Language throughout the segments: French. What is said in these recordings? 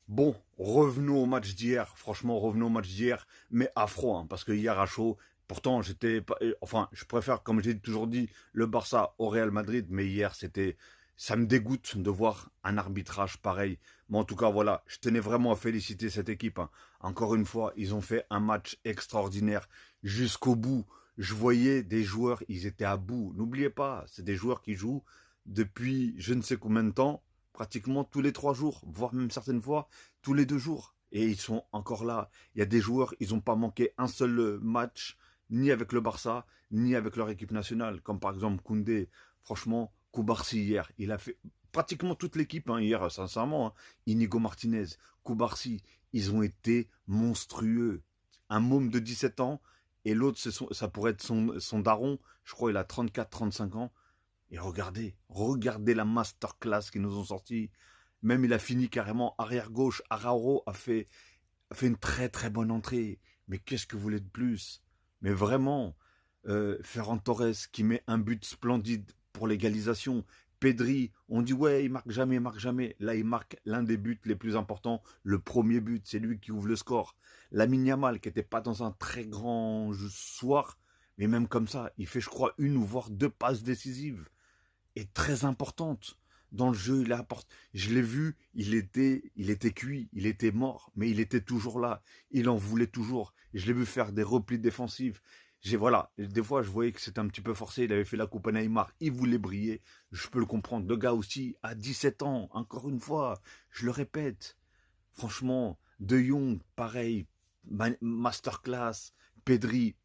Bon, revenons au match d'hier. Franchement, revenons au match d'hier, mais à froid, hein, parce que hier à chaud. Pourtant, enfin, je préfère, comme j'ai toujours dit, le Barça au Real Madrid, mais hier, ça me dégoûte de voir un arbitrage pareil. Mais en tout cas, voilà, je tenais vraiment à féliciter cette équipe, hein. Encore une fois, ils ont fait un match extraordinaire jusqu'au bout. Je voyais des joueurs, ils étaient à bout. N'oubliez pas, c'est des joueurs qui jouent depuis je ne sais combien de temps, pratiquement tous les 3 jours, voire même certaines fois tous les 2 jours. Et ils sont encore là. Il y a des joueurs, ils n'ont pas manqué un seul match, ni avec le Barça, ni avec leur équipe nationale. Comme par exemple Koundé. Franchement, Koubarsi hier, il a fait pratiquement toute l'équipe hein, hier, sincèrement. Hein. Inigo Martinez, Koubarsi, ils ont été monstrueux. Un môme de 17 ans et l'autre, ça pourrait être son daron. Je crois il a 34-35 ans. Et regardez la masterclass qu'ils nous ont sorti. Même il a fini carrément arrière gauche. Araujo a fait une très très bonne entrée. Mais qu'est-ce que vous voulez de plus? Mais vraiment, Ferran Torres qui met un but splendide pour l'égalisation. Pedri, on dit ouais, il marque jamais, il marque jamais. Là, il marque l'un des buts les plus importants. Le premier but, c'est lui qui ouvre le score. Lamine Yamal, qui n'était pas dans un très grand soir, mais même comme ça, il fait, je crois, une ou voire deux passes décisives est très importante dans le jeu. Il apporte. Je l'ai vu, il était cuit, il était mort, mais il était toujours là. Il en voulait toujours. Je l'ai vu faire des replis défensifs. Voilà, des fois je voyais que c'était un petit peu forcé. Il avait fait la coupe à Neymar, il voulait briller. Je peux le comprendre. Le gars aussi à 17 ans, encore une fois, je le répète. Franchement, De Jong, pareil, masterclass. Pedri,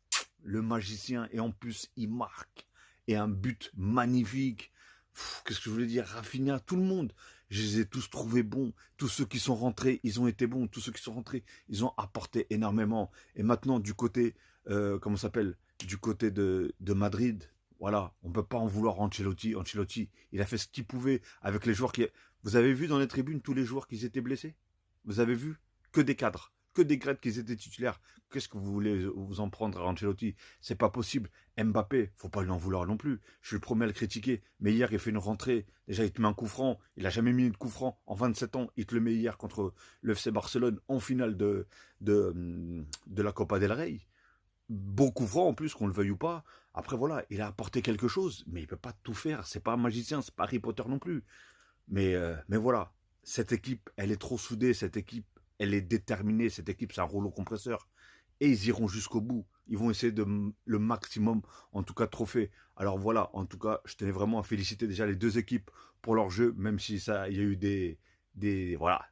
le magicien, et en plus il marque et un but magnifique. Qu'est-ce que je voulais dire? Rafinha, tout le monde. Je les ai tous trouvés bons. Tous ceux qui sont rentrés, ils ont été bons. Tous ceux qui sont rentrés, ils ont apporté énormément. Et maintenant, du côté, comment ça s'appelle? Du côté de Madrid, voilà, on ne peut pas en vouloir à Ancelotti. Ancelotti, il a fait ce qu'il pouvait avec les joueurs qui. Vous avez vu dans les tribunes tous les joueurs qui étaient blessés? Vous avez vu? Que des cadres. Que des grades qui étaient titulaires. Qu'est-ce que vous voulez vous en prendre à Ancelotti? C'est pas possible. Mbappé, faut pas lui en vouloir non plus. Je suis le premier à le critiquer. Mais hier, il fait une rentrée. Déjà, il te met un coup franc. Il a jamais mis de coup franc en 27 ans. Il te le met hier contre le FC Barcelone en finale de la Copa del Rey. Bon coup franc en plus, qu'on le veuille ou pas. Après, voilà, il a apporté quelque chose. Mais il peut pas tout faire. C'est pas un magicien. C'est pas Harry Potter non plus. Mais voilà, cette équipe, elle est trop soudée, cette équipe, elle est déterminée, cette équipe, c'est un rouleau compresseur. Et ils iront jusqu'au bout. Ils vont essayer le maximum, en tout cas, de trophées. Alors voilà, en tout cas, je tenais vraiment à féliciter déjà les deux équipes pour leur jeu, même si ça, il y a eu voilà,